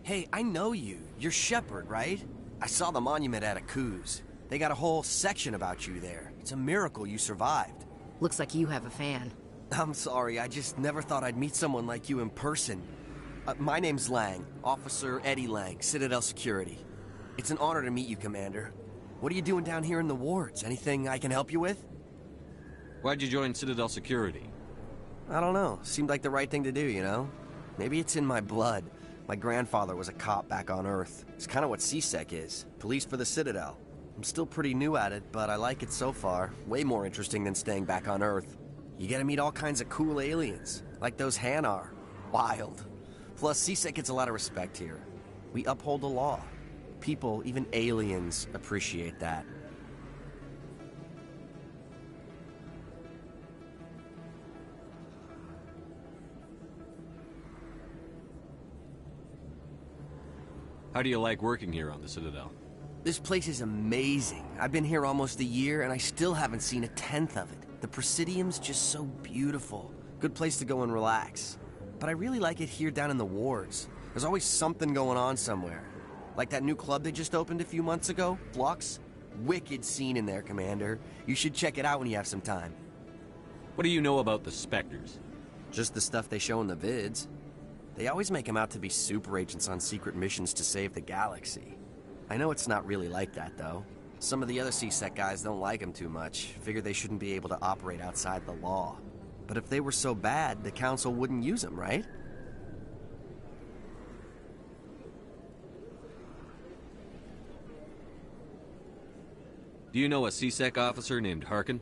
Hey, I know you. You're Shepard, right? I saw the monument at Akuz. They got a whole section about you there. It's a miracle you survived. Looks like you have a fan. I'm sorry, I just never thought I'd meet someone like you in person. My name's Lang, Officer Eddie Lang, Citadel Security. It's an honor to meet you, Commander. What are you doing down here in the wards? Anything I can help you with? Why'd you join Citadel Security? I don't know. Seemed like the right thing to do, you know? Maybe it's in my blood. My grandfather was a cop back on Earth. It's kind of what C-Sec is. Police for the Citadel. I'm still pretty new at it, but I like it so far. Way more interesting than staying back on Earth. You get to meet all kinds of cool aliens, like those Hanar. Wild. Plus, C-Sec gets a lot of respect here. We uphold the law. People, even aliens, appreciate that. How do you like working here on the Citadel? This place is amazing. I've been here almost a year, and I still haven't seen a tenth of it. The Presidium's just so beautiful. Good place to go and relax. But I really like it here down in the wards. There's always something going on somewhere. Like that new club they just opened a few months ago, Flux. Wicked scene in there, Commander. You should check it out when you have some time. What do you know about the Spectres? Just the stuff they show in the vids. They always make them out to be super agents on secret missions to save the galaxy. I know it's not really like that, though. Some of the other C-Sec guys don't like them too much. Figure they shouldn't be able to operate outside the law. But if they were so bad, the Council wouldn't use them, right? Do you know a C-Sec officer named Harkin?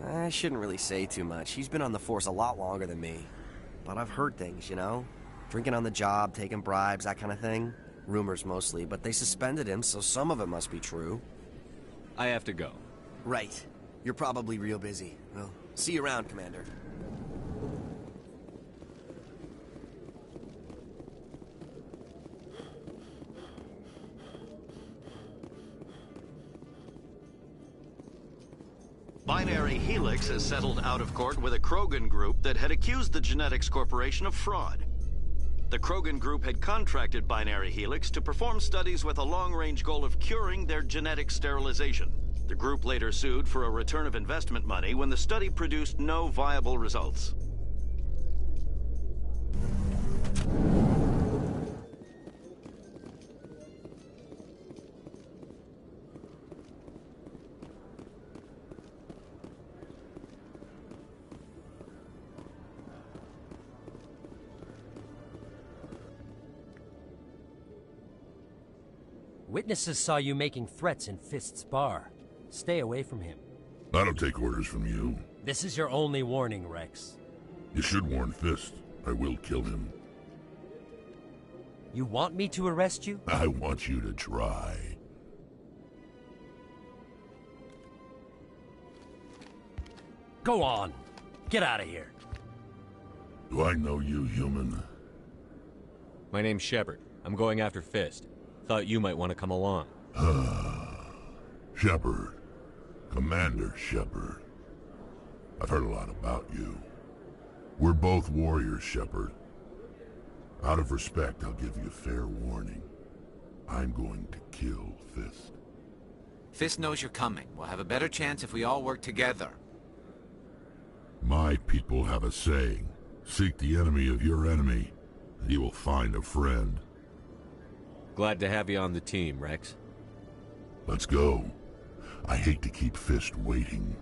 I shouldn't really say too much. He's been on the force a lot longer than me. But I've heard things, you know? Drinking on the job, taking bribes, that kind of thing. Rumors mostly, but they suspended him, so some of it must be true. I have to go. Right. You're probably real busy. Well, see you around, Commander. Binary Helix has settled out of court with a Krogan group that had accused the Genetics Corporation of fraud. The Krogan group had contracted Binary Helix to perform studies with a long-range goal of curing their genetic sterilization. The group later sued for a return of investment money when the study produced no viable results. Witnesses saw you making threats in Fist's bar. Stay away from him. I don't take orders from you. This is your only warning, Rex. You should warn Fist. I will kill him. You want me to arrest you? I want you to try. Go on. Get out of here. Do I know you, human? My name's Shepard. I'm going after Fist. Thought you might want to come along. Shepard. Commander Shepard. I've heard a lot about you. We're both warriors, Shepard. Out of respect, I'll give you fair warning. I'm going to kill Fist. Fist knows you're coming. We'll have a better chance if we all work together. My people have a saying. Seek the enemy of your enemy, and you will find a friend. Glad to have you on the team, Rex. Let's go. I hate to keep Fist waiting.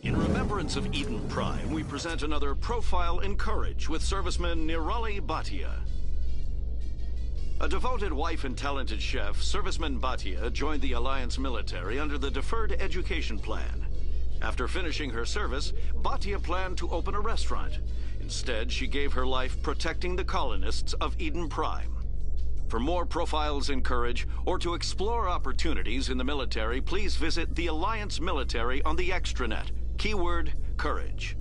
In remembrance of Eden Prime, we present another Profile in Courage with serviceman Nirali Bhatia. A devoted wife and talented chef, Serviceman Bhatia joined the Alliance military under the Deferred Education Plan. After finishing her service, Bhatia planned to open a restaurant. Instead, she gave her life protecting the colonists of Eden Prime. For more Profiles in Courage, or to explore opportunities in the military, please visit the Alliance Military on the extranet. Keyword, Courage.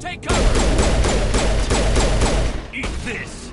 Take cover! Eat this!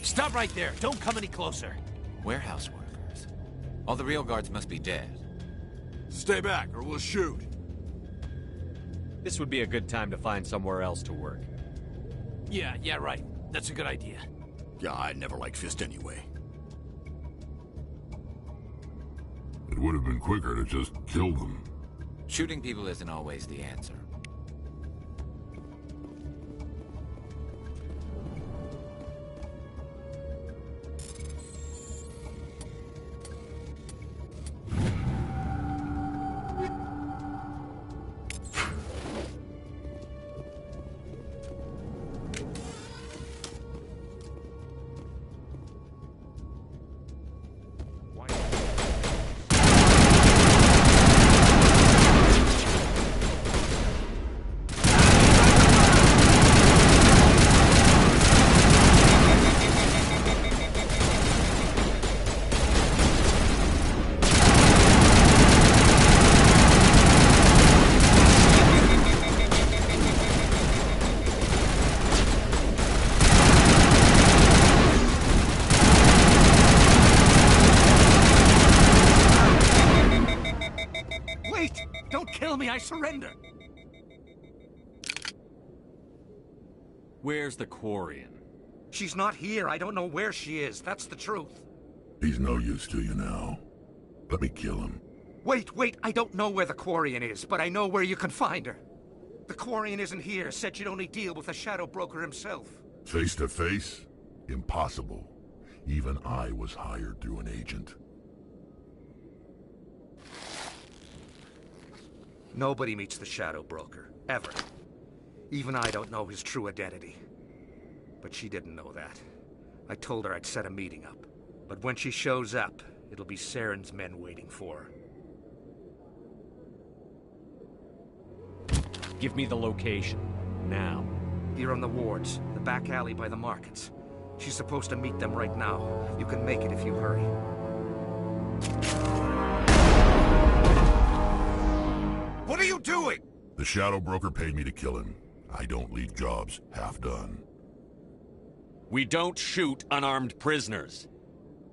Stop right there. Don't come any closer. Warehouse workers. All the real guards must be dead. Stay back or we'll shoot. This would be a good time to find somewhere else to work. Yeah, right. That's a good idea. Yeah, I never liked Fist anyway. It would have been quicker to just kill them. Shooting people isn't always the answer. I surrender. Where's the Quarian? She's not here. I don't know where she is. That's the truth. He's no use to you now. Let me kill him. Wait. I don't know where the Quarian is, but I know where you can find her. The Quarian isn't here. Said she'd only deal with the Shadow Broker himself. Face to face? Impossible. Even I was hired through an agent. Nobody meets the Shadow Broker, ever. Even I don't know his true identity. But she didn't know that. I told her I'd set a meeting up. But when she shows up, it'll be Saren's men waiting for her. Give me the location. Now. Here on the wards, the back alley by the markets. She's supposed to meet them right now. You can make it if you hurry. What are you doing? The Shadow Broker paid me to kill him. I don't leave jobs half done. We don't shoot unarmed prisoners.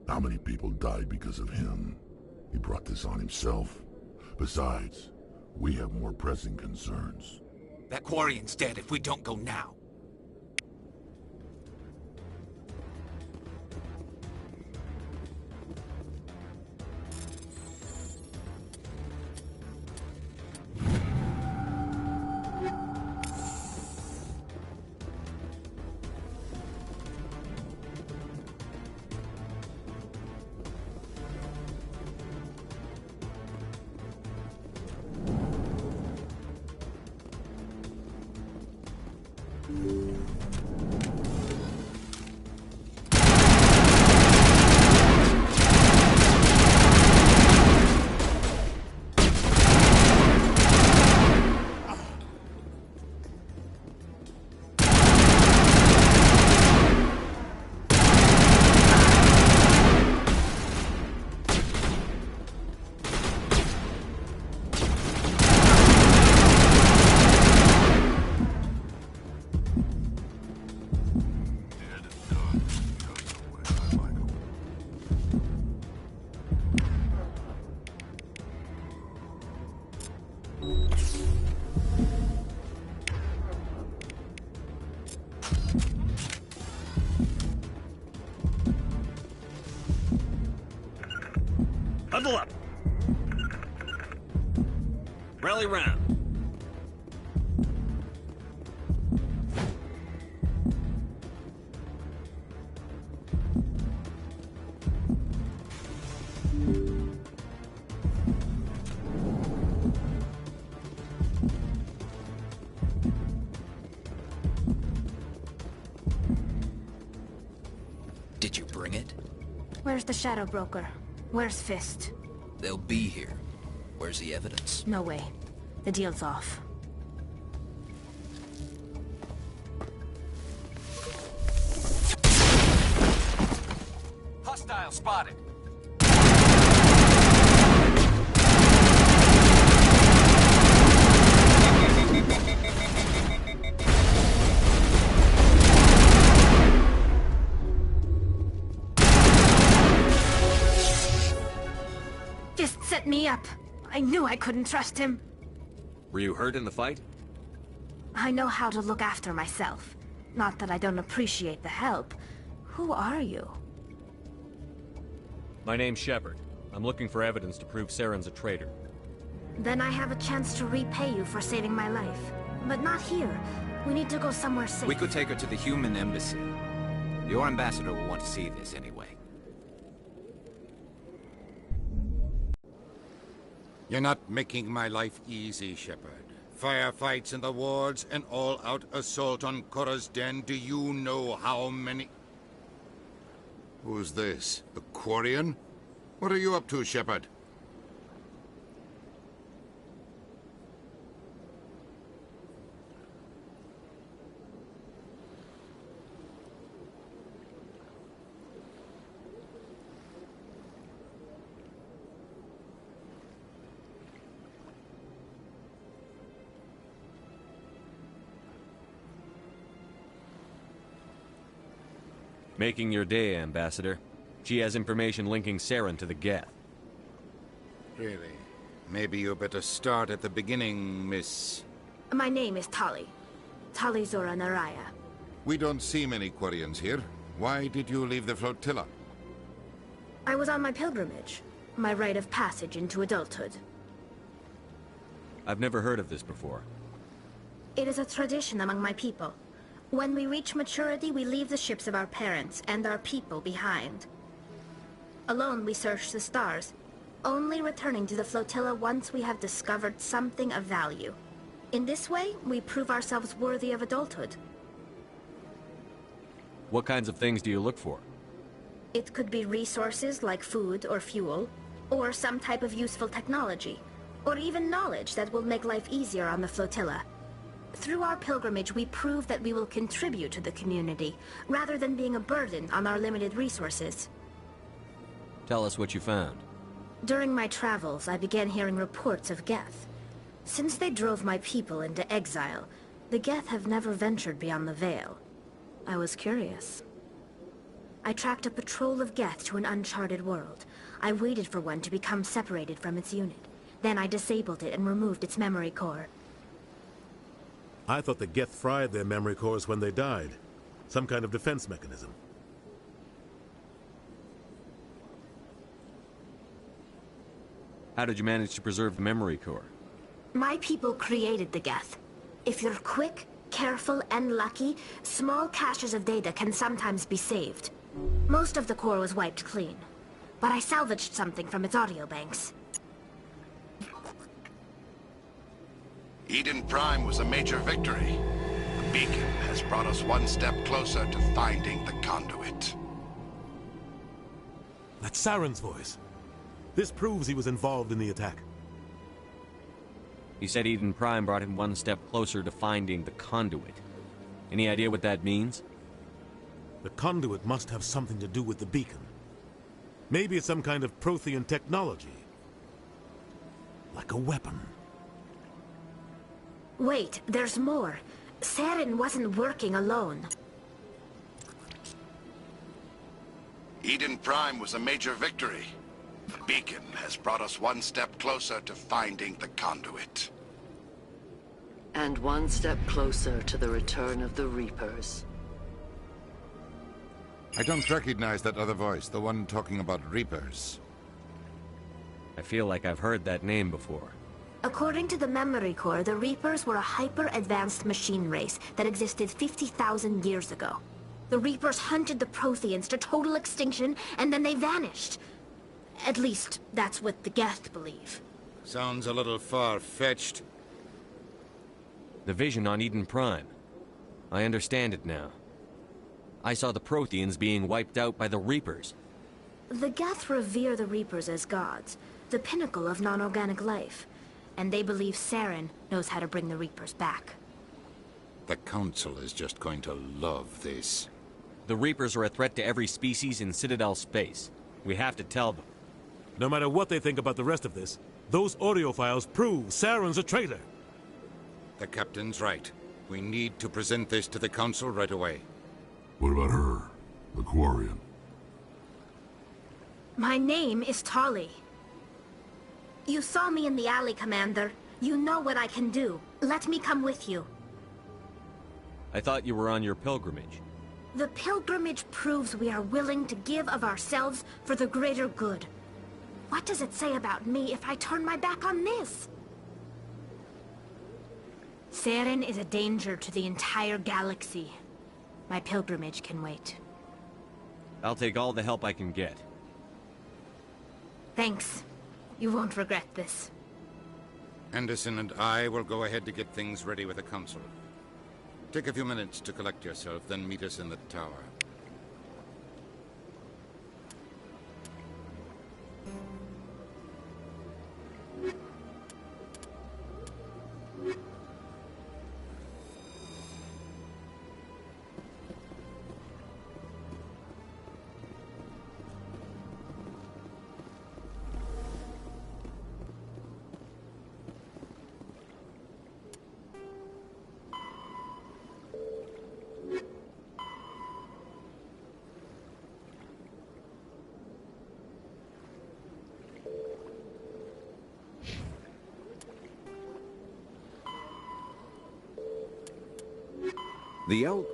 How many people died because of him? He brought this on himself. Besides, we have more pressing concerns. That Quarian's dead if we don't go now. Bundle up! Rally round. Did you bring it? Where's the Shadow Broker? Where's Fist? They'll be here. Where's the evidence? No way. The deal's off. Hostile spotted. Fist set me up. I knew I couldn't trust him. Were you hurt in the fight? I know how to look after myself. Not that I don't appreciate the help. Who are you? My name's Shepard. I'm looking for evidence to prove Saren's a traitor. Then I have a chance to repay you for saving my life. But not here. We need to go somewhere safe. We could take her to the human embassy. Your ambassador will want to see this anyway. You're not making my life easy, Shepard. Firefights in the wards, an all-out assault on Korra's den. Do you know how many... Who's this? The Quarian? What are you up to, Shepard? Making your day, Ambassador. She has information linking Saren to the Geth. Really? Maybe you better start at the beginning, Miss... My name is Tali. Tali Zora Naraya. We don't see many Quarians here. Why did you leave the flotilla? I was on my pilgrimage. My rite of passage into adulthood. I've never heard of this before. It is a tradition among my people. When we reach maturity, we leave the ships of our parents and our people behind. Alone, we search the stars, only returning to the flotilla once we have discovered something of value. In this way, we prove ourselves worthy of adulthood. What kinds of things do you look for? It could be resources like food or fuel, or some type of useful technology, or even knowledge that will make life easier on the flotilla. Through our pilgrimage, we prove that we will contribute to the community, rather than being a burden on our limited resources. Tell us what you found. During my travels, I began hearing reports of Geth. Since they drove my people into exile, the Geth have never ventured beyond the Veil. I was curious. I tracked a patrol of Geth to an uncharted world. I waited for one to become separated from its unit. Then I disabled it and removed its memory core. I thought the Geth fried their memory cores when they died. Some kind of defense mechanism. How did you manage to preserve the memory core? My people created the Geth. If you're quick, careful, and lucky, small caches of data can sometimes be saved. Most of the core was wiped clean, but I salvaged something from its audio banks. Eden Prime was a major victory. The beacon has brought us one step closer to finding the conduit. That's Saren's voice. This proves he was involved in the attack. He said Eden Prime brought him one step closer to finding the conduit. Any idea what that means? The conduit must have something to do with the beacon. Maybe it's some kind of Prothean technology. Like a weapon. Wait, there's more. Saren wasn't working alone. Eden Prime was a major victory. The beacon has brought us one step closer to finding the conduit. And one step closer to the return of the Reapers. I don't recognize that other voice, the one talking about Reapers. I feel like I've heard that name before. According to the Memory Core, the Reapers were a hyper-advanced machine race that existed 50,000 years ago. The Reapers hunted the Protheans to total extinction, and then they vanished. At least, that's what the Geth believe. Sounds a little far-fetched. The vision on Eden Prime. I understand it now. I saw the Protheans being wiped out by the Reapers. The Geth revere the Reapers as gods, the pinnacle of non-organic life. And they believe Saren knows how to bring the Reapers back. The Council is just going to love this. The Reapers are a threat to every species in Citadel space. We have to tell them. No matter what they think about the rest of this, those audio files prove Saren's a traitor. The Captain's right. We need to present this to the Council right away. What about her, the Quarian? My name is Tali. You saw me in the alley, Commander. You know what I can do. Let me come with you. I thought you were on your pilgrimage. The pilgrimage proves we are willing to give of ourselves for the greater good. What does it say about me if I turn my back on this? Saren is a danger to the entire galaxy. My pilgrimage can wait. I'll take all the help I can get. Thanks. You won't regret this. Anderson and I will go ahead to get things ready with the Council. Take a few minutes to collect yourself, then meet us in the tower. The El...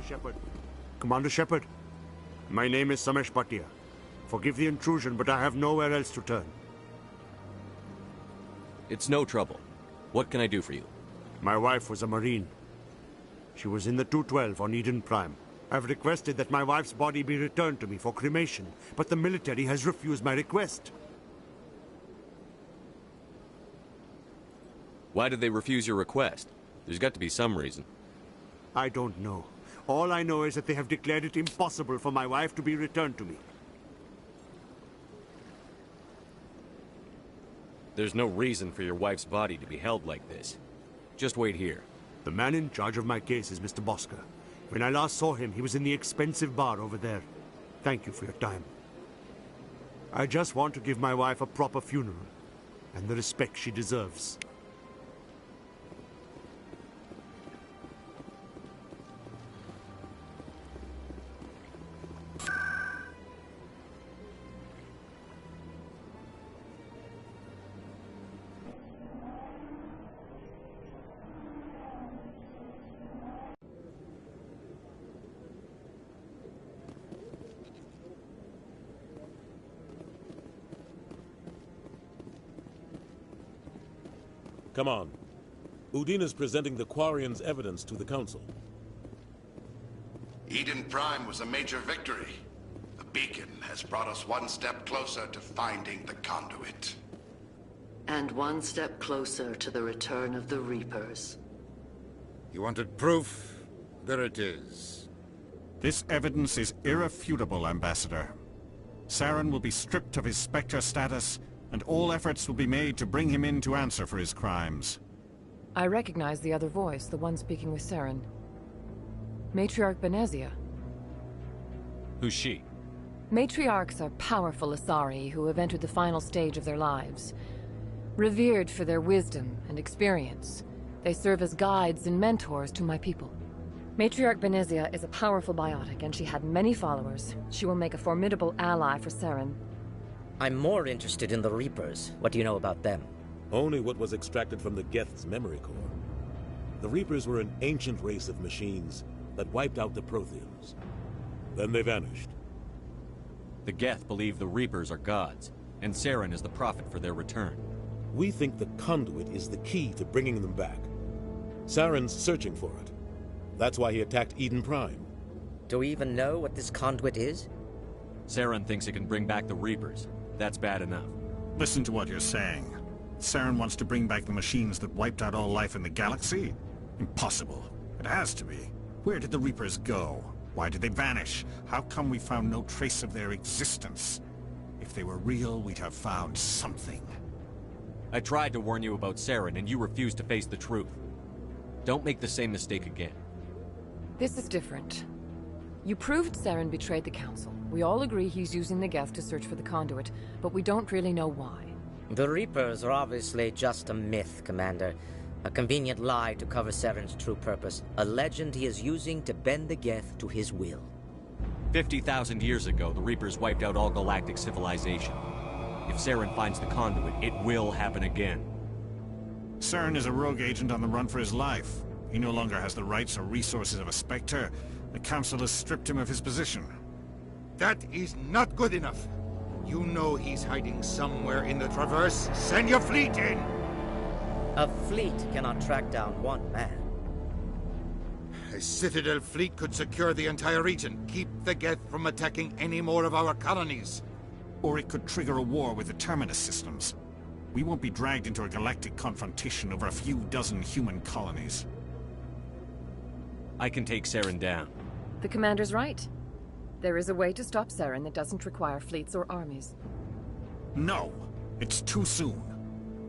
Shepard. Commander Shepard, my name is Samesh Bhatia. Forgive the intrusion, but I have nowhere else to turn. It's no trouble. What can I do for you? My wife was a Marine. She was in the 212 on Eden Prime. I've requested that my wife's body be returned to me for cremation, but the military has refused my request. Why did they refuse your request? There's got to be some reason. I don't know. All I know is that they have declared it impossible for my wife to be returned to me. There's no reason for your wife's body to be held like this. Just wait here. The man in charge of my case is Mr. Bosca. When I last saw him, he was in the expensive bar over there. Thank you for your time. I just want to give my wife a proper funeral, and the respect she deserves. Come on. Udine is presenting the Quarians' evidence to the Council. Eden Prime was a major victory. The beacon has brought us one step closer to finding the conduit. And one step closer to the return of the Reapers. You wanted proof? There it is. This evidence is irrefutable, Ambassador. Saren will be stripped of his Spectre status, and all efforts will be made to bring him in to answer for his crimes. I recognize the other voice, the one speaking with Saren. Matriarch Benezia. Who's she? Matriarchs are powerful Asari who have entered the final stage of their lives. Revered for their wisdom and experience, they serve as guides and mentors to my people. Matriarch Benezia is a powerful biotic, and she had many followers. She will make a formidable ally for Saren. I'm more interested in the Reapers. What do you know about them? Only what was extracted from the Geth's memory core. The Reapers were an ancient race of machines that wiped out the Protheans. Then they vanished. The Geth believe the Reapers are gods, and Saren is the prophet for their return. We think the conduit is the key to bringing them back. Saren's searching for it. That's why he attacked Eden Prime. Do we even know what this conduit is? Saren thinks it can bring back the Reapers. That's bad enough. Listen to what you're saying. Saren wants to bring back the machines that wiped out all life in the galaxy? Impossible. It has to be. Where did the Reapers go? Why did they vanish? How come we found no trace of their existence? If they were real, we'd have found something. I tried to warn you about Saren, and you refused to face the truth. Don't make the same mistake again. This is different. You proved Saren betrayed the Council. We all agree he's using the Geth to search for the conduit, but we don't really know why. The Reapers are obviously just a myth, Commander. A convenient lie to cover Saren's true purpose. A legend he is using to bend the Geth to his will. 50,000 years ago, the Reapers wiped out all galactic civilization. If Saren finds the conduit, it will happen again. Saren is a rogue agent on the run for his life. He no longer has the rights or resources of a Spectre. The Council has stripped him of his position. That is not good enough. You know he's hiding somewhere in the Traverse. Send your fleet in! A fleet cannot track down one man. A Citadel fleet could secure the entire region, keep the Geth from attacking any more of our colonies. Or it could trigger a war with the Terminus systems. We won't be dragged into a galactic confrontation over a few dozen human colonies. I can take Saren down. The Commander's right. There is a way to stop Saren that doesn't require fleets or armies. No! It's too soon.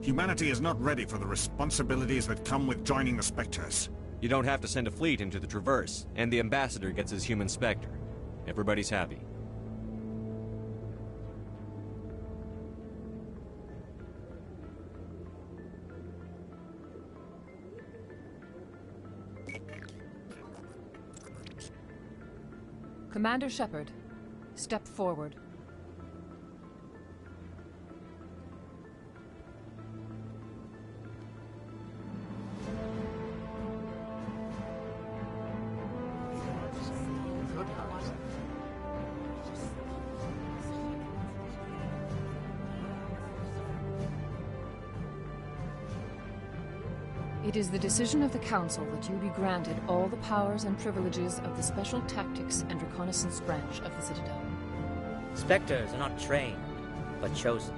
Humanity is not ready for the responsibilities that come with joining the Spectres. You don't have to send a fleet into the Traverse, and the Ambassador gets his human Spectre. Everybody's happy. Commander Shepard, step forward. It is the decision of the Council that you be granted all the powers and privileges of the Special Tactics and Reconnaissance Branch of the Citadel. Spectres are not trained, but chosen.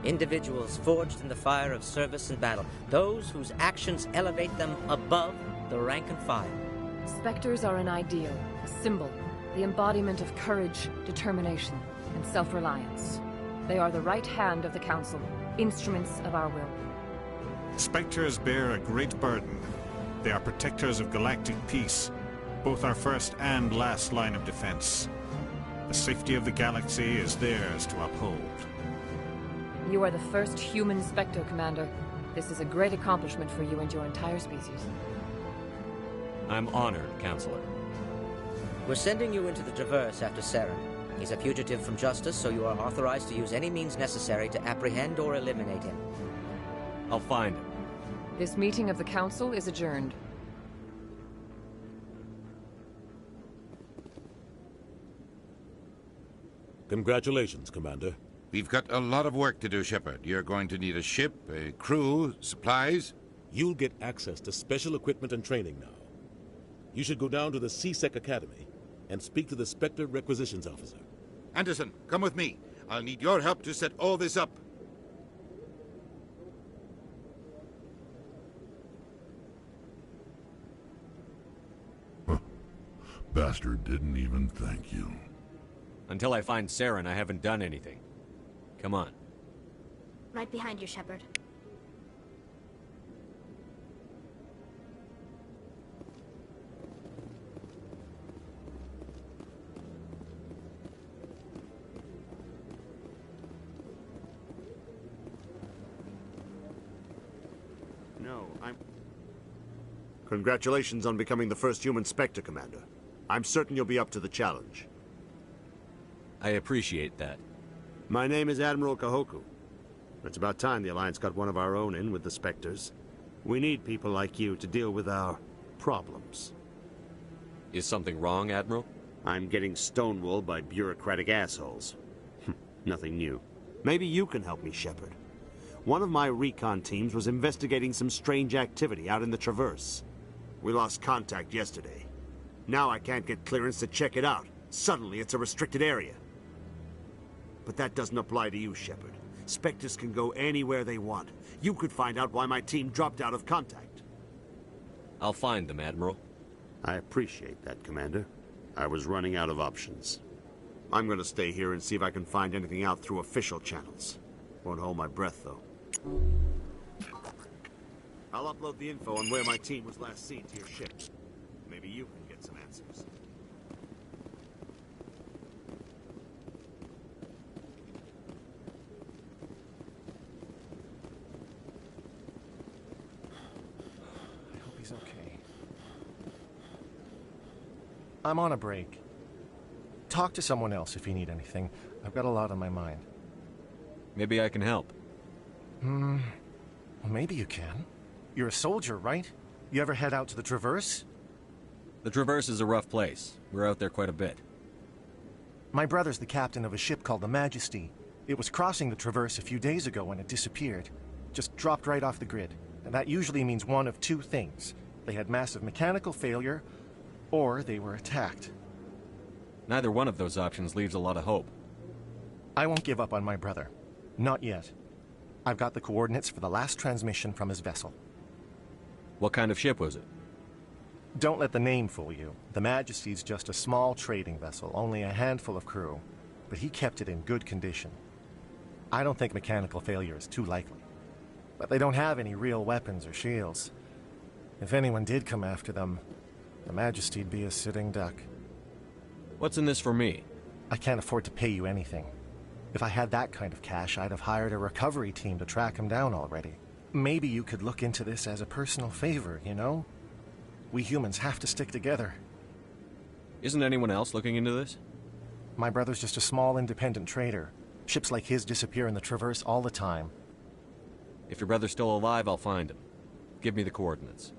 Individuals forged in the fire of service and battle. Those whose actions elevate them above the rank and file. Spectres are an ideal, a symbol, the embodiment of courage, determination, and self-reliance. They are the right hand of the Council, instruments of our will. Spectres bear a great burden. They are protectors of galactic peace, both our first and last line of defense. The safety of the galaxy is theirs to uphold. You are the first human Spectre, Commander. This is a great accomplishment for you and your entire species. I'm honored, Counselor. We're sending you into the Traverse after Saren. He's a fugitive from justice, so you are authorized to use any means necessary to apprehend or eliminate him. I'll find him. This meeting of the Council is adjourned. Congratulations, Commander. We've got a lot of work to do, Shepard. You're going to need a ship, a crew, supplies. You'll get access to special equipment and training now. You should go down to the C-Sec Academy and speak to the Spectre Requisitions Officer. Anderson, come with me. I'll need your help to set all this up. Bastard didn't even thank you. Until I find Saren, I haven't done anything. Come on. Right behind you, Shepard. No, Congratulations on becoming the first human Spectre, Commander. I'm certain you'll be up to the challenge. I appreciate that. My name is Admiral Kahoku. It's about time the Alliance got one of our own in with the Spectres. We need people like you to deal with our problems. Is something wrong, Admiral? I'm getting stonewalled by bureaucratic assholes. Nothing new. Maybe you can help me, Shepard. One of my recon teams was investigating some strange activity out in the Traverse. We lost contact yesterday. Now I can't get clearance to check it out. Suddenly it's a restricted area. But that doesn't apply to you, Shepard. Spectres can go anywhere they want. You could find out why my team dropped out of contact. I'll find them, Admiral. I appreciate that, Commander. I was running out of options. I'm going to stay here and see if I can find anything out through official channels. Won't hold my breath, though. I'll upload the info on where my team was last seen to your ship. Maybe you can get some answers. I hope he's okay. I'm on a break. Talk to someone else if you need anything. I've got a lot on my mind. Maybe I can help. Well, maybe you can. You're a soldier, right? You ever head out to the Traverse? The Traverse is a rough place. We're out there quite a bit. My brother's the captain of a ship called the Majesty. It was crossing the Traverse a few days ago when it disappeared. Just dropped right off the grid. And that usually means one of two things. They had massive mechanical failure, or they were attacked. Neither one of those options leaves a lot of hope. I won't give up on my brother. Not yet. I've got the coordinates for the last transmission from his vessel. What kind of ship was it? Don't let the name fool you. The Majesty's just a small trading vessel, only a handful of crew. But he kept it in good condition. I don't think mechanical failure is too likely. But they don't have any real weapons or shields. If anyone did come after them, the Majesty'd be a sitting duck. What's in this for me? I can't afford to pay you anything. If I had that kind of cash, I'd have hired a recovery team to track him down already. Maybe you could look into this as a personal favor, you know? We humans have to stick together. Isn't anyone else looking into this? My brother's just a small independent trader. Ships like his disappear in the Traverse all the time. If your brother's still alive, I'll find him. Give me the coordinates.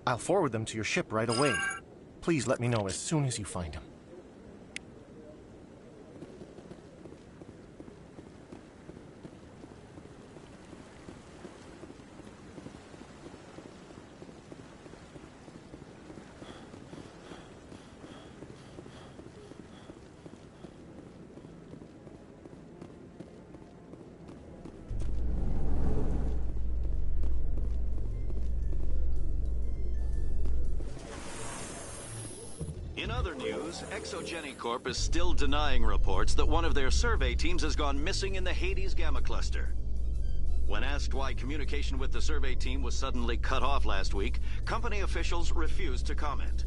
I'll forward them to your ship right away. Please let me know as soon as you find him. other news, Exogeny Corp is still denying reports that one of their survey teams has gone missing in the Hades Gamma Cluster. When asked why communication with the survey team was suddenly cut off last week, company officials refused to comment.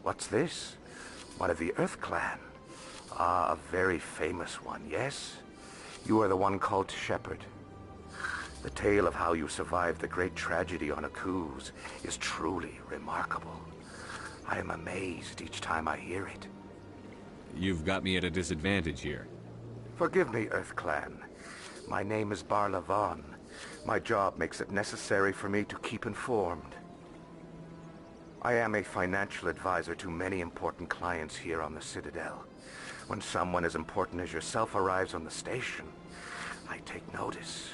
What's this? One of the Earth Clan. Ah, a very famous one, yes? You are the one called Shepard. The tale of how you survived the great tragedy on Akuz is truly remarkable. I am amazed each time I hear it. You've got me at a disadvantage here. Forgive me, Earth Clan. My name is Barla Vaughn. My job makes it necessary for me to keep informed. I am a financial advisor to many important clients here on the Citadel. When someone as important as yourself arrives on the station, I take notice.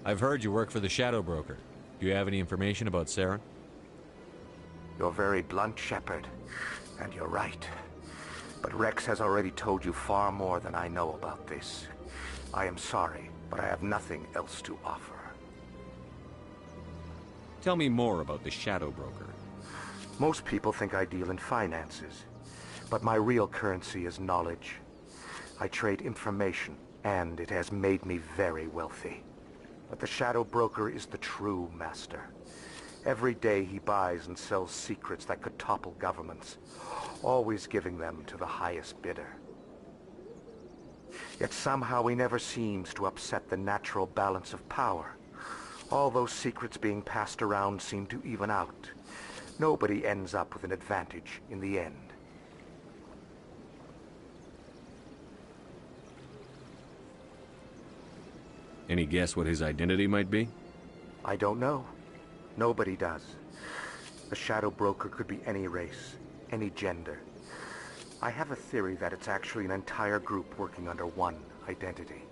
I've heard you work for the Shadow Broker. Do you have any information about Saren? You're very blunt, Shepard, and you're right. But Rex has already told you far more than I know about this. I am sorry, but I have nothing else to offer. Tell me more about the Shadow Broker. Most people think I deal in finances, but my real currency is knowledge. I trade information, and it has made me very wealthy. But the Shadow Broker is the true master. Every day he buys and sells secrets that could topple governments, always giving them to the highest bidder. Yet somehow he never seems to upset the natural balance of power. All those secrets being passed around seem to even out. Nobody ends up with an advantage in the end. Any guess what his identity might be? I don't know. Nobody does. The Shadow Broker could be any race, any gender. I have a theory that it's actually an entire group working under one identity.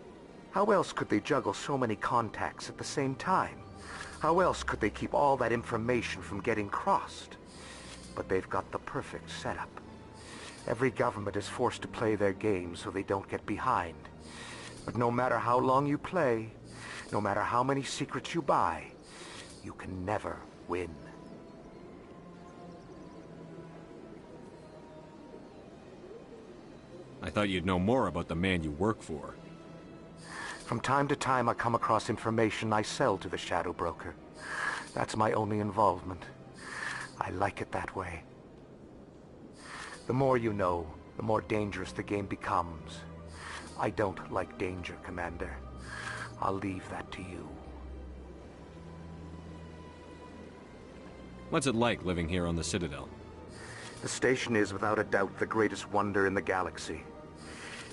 How else could they juggle so many contacts at the same time? How else could they keep all that information from getting crossed? But they've got the perfect setup. Every government is forced to play their game so they don't get behind. But no matter how long you play, no matter how many secrets you buy, you can never win. I thought you'd know more about the man you work for. From time to time, I come across information I sell to the Shadow Broker. That's my only involvement. I like it that way. The more you know, the more dangerous the game becomes. I don't like danger, Commander. I'll leave that to you. What's it like living here on the Citadel? The station is without a doubt the greatest wonder in the galaxy.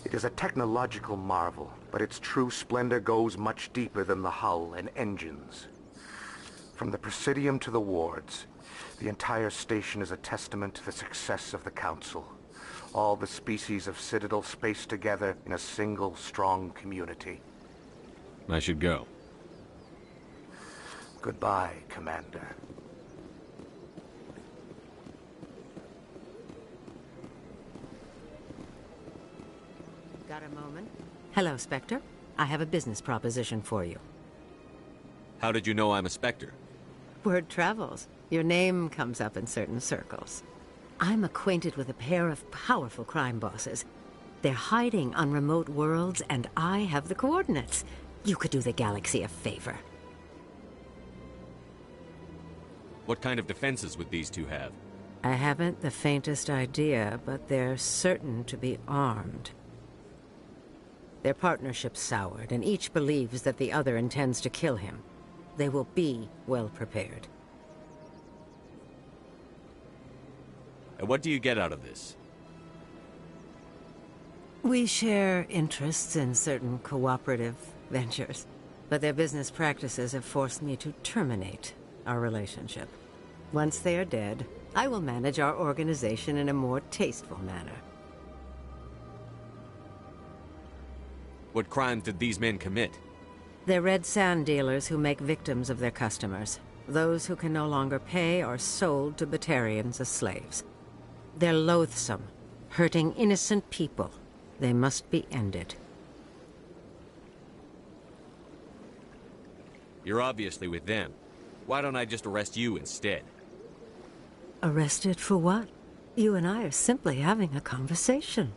It is a technological marvel, but its true splendor goes much deeper than the hull and engines. From the Presidium to the wards, the entire station is a testament to the success of the Council. All the species of Citadel spaced together in a single, strong community. I should go. Goodbye, Commander. Got a moment? Hello, Spectre. I have a business proposition for you. How did you know I'm a Spectre? Word travels. Your name comes up in certain circles. I'm acquainted with a pair of powerful crime bosses. They're hiding on remote worlds, and I have the coordinates. You could do the galaxy a favor. What kind of defenses would these two have? I haven't the faintest idea, but they're certain to be armed. Their partnership's soured, and each believes that the other intends to kill him. They will be well prepared. And what do you get out of this? We share interests in certain cooperative ventures, but their business practices have forced me to terminate our relationship. Once they are dead, I will manage our organization in a more tasteful manner. What crimes did these men commit? They're red sand dealers who make victims of their customers. Those who can no longer pay are sold to Batarians as slaves. They're loathsome, hurting innocent people. They must be ended. You're obviously with them. Why don't I just arrest you instead? Arrested for what? You and I are simply having a conversation.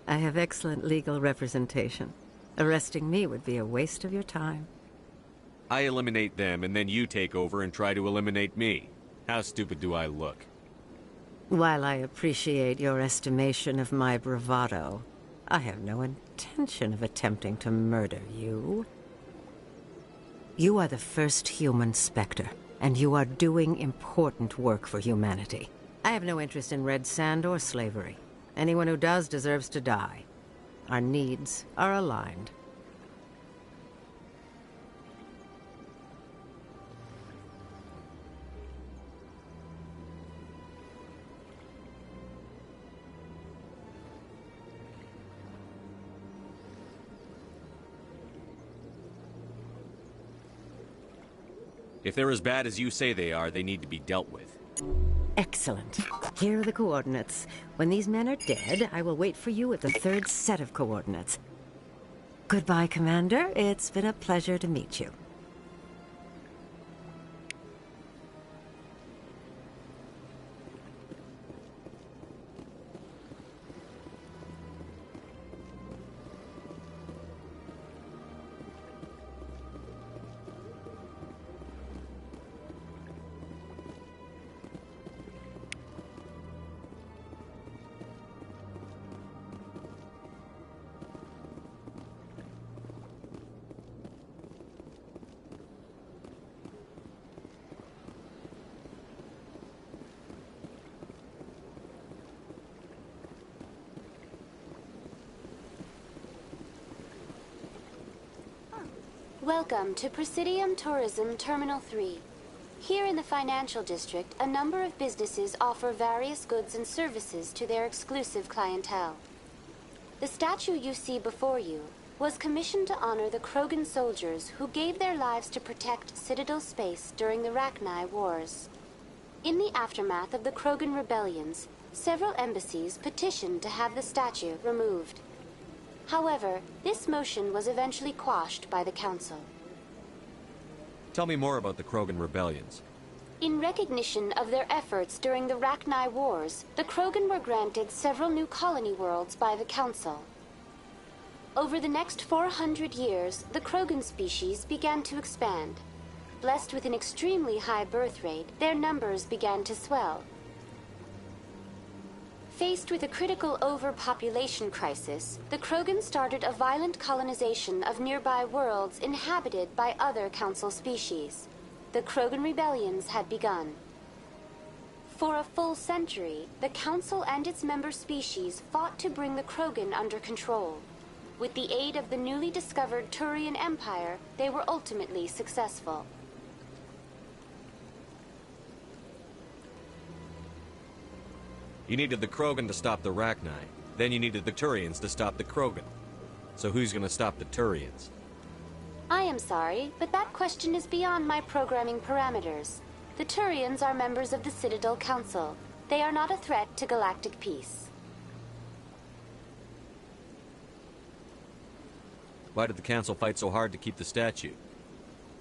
I have excellent legal representation. Arresting me would be a waste of your time. I eliminate them, and then you take over and try to eliminate me. How stupid do I look? While I appreciate your estimation of my bravado, I have no intention of attempting to murder you. You are the first human Spectre, and you are doing important work for humanity. I have no interest in red sand or slavery. Anyone who does deserves to die. Our needs are aligned. If they're as bad as you say they are, they need to be dealt with. Excellent. Here are the coordinates. When these men are dead, I will wait for you at the third set of coordinates. Goodbye, Commander. It's been a pleasure to meet you. Welcome to Presidium Tourism Terminal 3. Here in the financial district, a number of businesses offer various goods and services to their exclusive clientele. The statue you see before you was commissioned to honor the Krogan soldiers who gave their lives to protect Citadel space during the Rachni Wars. In the aftermath of the Krogan rebellions, several embassies petitioned to have the statue removed. However, this motion was eventually quashed by the Council. Tell me more about the Krogan rebellions. In recognition of their efforts during the Rachni Wars, the Krogan were granted several new colony worlds by the Council. Over the next 400 years, the Krogan species began to expand. Blessed with an extremely high birth rate, their numbers began to swell. Faced with a critical overpopulation crisis, the Krogan started a violent colonization of nearby worlds inhabited by other Council species. The Krogan rebellions had begun. For a full century, the Council and its member species fought to bring the Krogan under control. With the aid of the newly discovered Turian Empire, they were ultimately successful. You needed the Krogan to stop the Rachni. Then you needed the Turians to stop the Krogan. So who's gonna stop the Turians? I am sorry, but that question is beyond my programming parameters. The Turians are members of the Citadel Council. They are not a threat to galactic peace. Why did the Council fight so hard to keep the statue?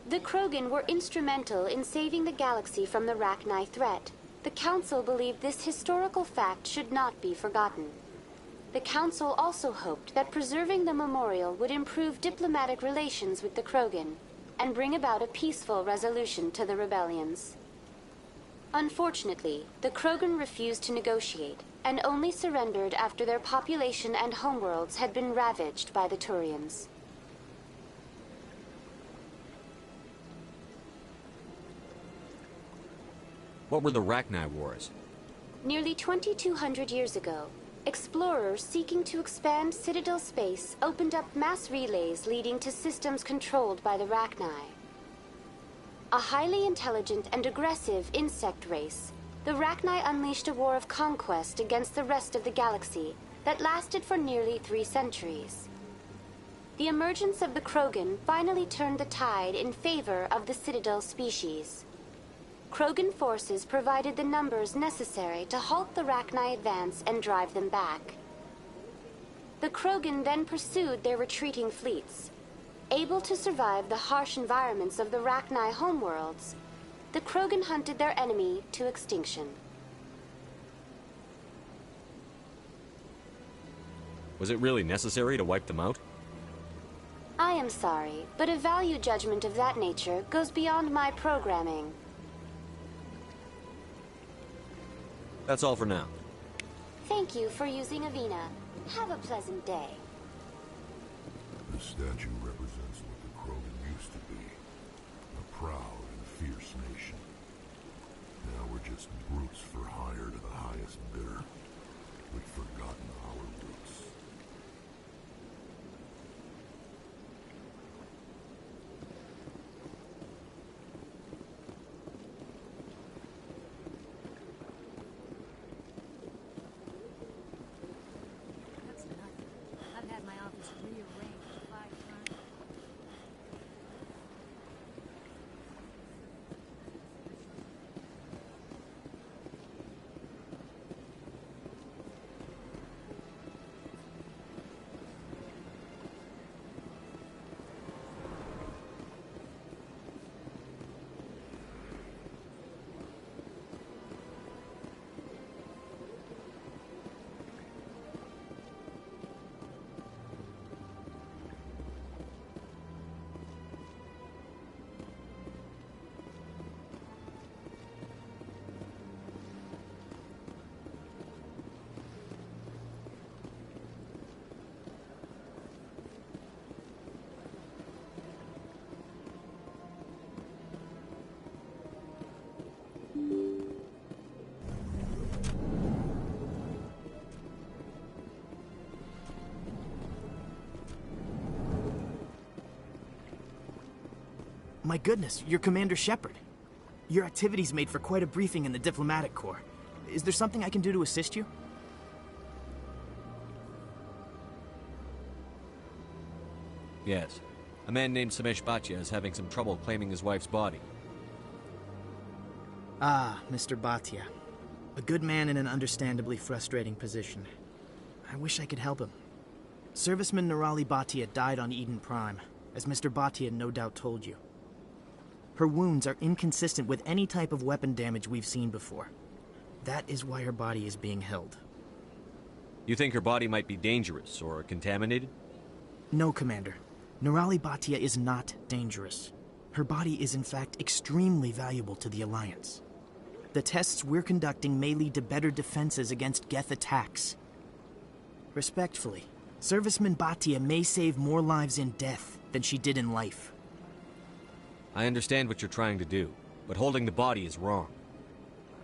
The Krogan were instrumental in saving the galaxy from the Rachni threat. The Council believed this historical fact should not be forgotten. The Council also hoped that preserving the memorial would improve diplomatic relations with the Krogan and bring about a peaceful resolution to the rebellions. Unfortunately, the Krogan refused to negotiate and only surrendered after their population and homeworlds had been ravaged by the Turians. What were the Rachni Wars? Nearly 2,200 years ago, explorers seeking to expand Citadel space opened up mass relays leading to systems controlled by the Rachni. A highly intelligent and aggressive insect race, the Rachni unleashed a war of conquest against the rest of the galaxy that lasted for nearly 3 centuries. The emergence of the Krogan finally turned the tide in favor of the Citadel species. Krogan forces provided the numbers necessary to halt the Rachni advance and drive them back. The Krogan then pursued their retreating fleets. Able to survive the harsh environments of the Rachni homeworlds, the Krogan hunted their enemy to extinction. Was it really necessary to wipe them out? I am sorry, but a value judgment of that nature goes beyond my programming. That's all for now. Thank you for using Avina. Have a pleasant day. The statue represents what the Krogan used to be. A proud and fierce nation. Now we're just brutes for hire to the highest bidder. We've forgotten our roots. I've had my office rearranged 5 times. My goodness, you're Commander Shepard. Your activities made for quite a briefing in the Diplomatic Corps. Is there something I can do to assist you? Yes. A man named Samesh Bhatia is having some trouble claiming his wife's body. Ah, Mr. Bhatia. A good man in an understandably frustrating position. I wish I could help him. Serviceman Nirali Bhatia died on Eden Prime, as Mr. Bhatia no doubt told you. Her wounds are inconsistent with any type of weapon damage we've seen before. That is why her body is being held. You think her body might be dangerous or contaminated? No, Commander. Nirali Bhatia is not dangerous. Her body is in fact extremely valuable to the Alliance. The tests we're conducting may lead to better defenses against Geth attacks. Respectfully, Serviceman Bhatia may save more lives in death than she did in life. I understand what you're trying to do, but holding the body is wrong.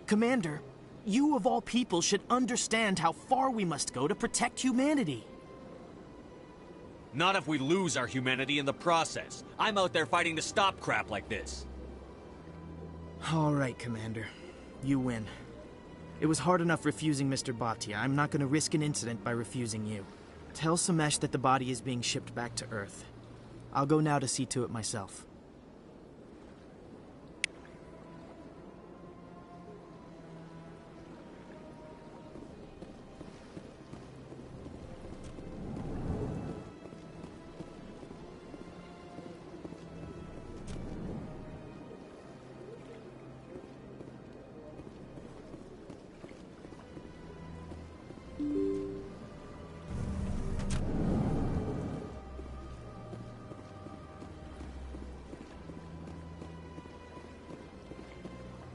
Commander, you of all people should understand how far we must go to protect humanity. Not if we lose our humanity in the process. I'm out there fighting to stop crap like this. All right, Commander. You win. It was hard enough refusing Mr. Bhatia. I'm not going to risk an incident by refusing you. Tell Samesh that the body is being shipped back to Earth. I'll go now to see to it myself.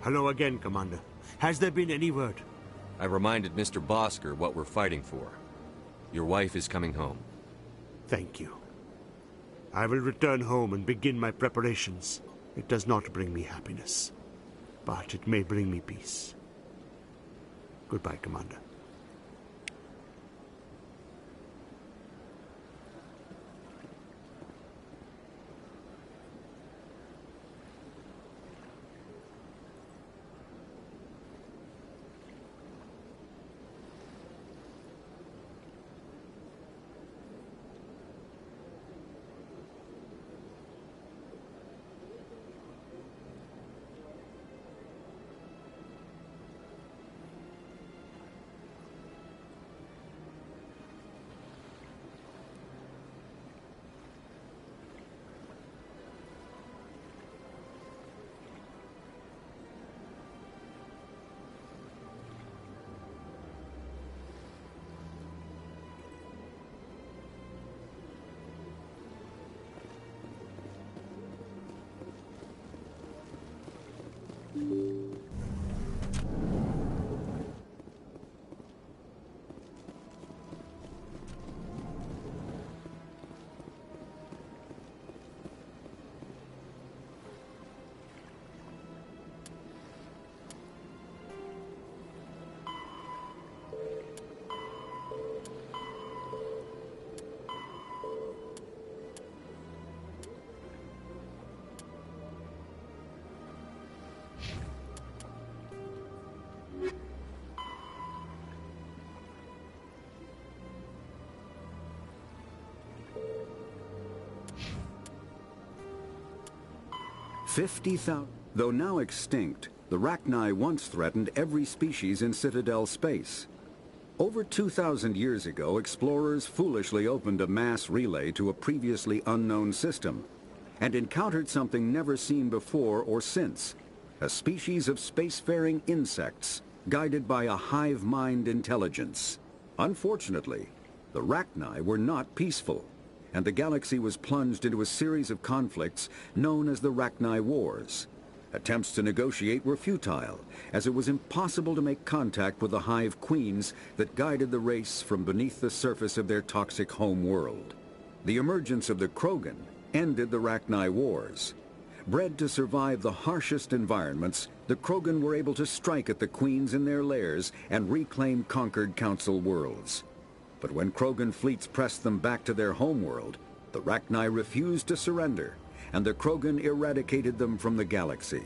Hello again, Commander. Has there been any word? I reminded Mr. Bosker what we're fighting for. Your wife is coming home. Thank you. I will return home and begin my preparations. It does not bring me happiness. but it may bring me peace. Goodbye, Commander. Though now extinct, the Rachni once threatened every species in Citadel space. Over 2,000 years ago, explorers foolishly opened a mass relay to a previously unknown system and encountered something never seen before or since, a species of spacefaring insects guided by a hive mind intelligence. Unfortunately, the Rachni were not peaceful, and the galaxy was plunged into a series of conflicts known as the Rachni Wars. Attempts to negotiate were futile, as it was impossible to make contact with the Hive Queens that guided the race from beneath the surface of their toxic home world. The emergence of the Krogan ended the Rachni Wars. Bred to survive the harshest environments, the Krogan were able to strike at the Queens in their lairs and reclaim conquered Council worlds. But when Krogan fleets pressed them back to their homeworld, the Rachni refused to surrender, and the Krogan eradicated them from the galaxy.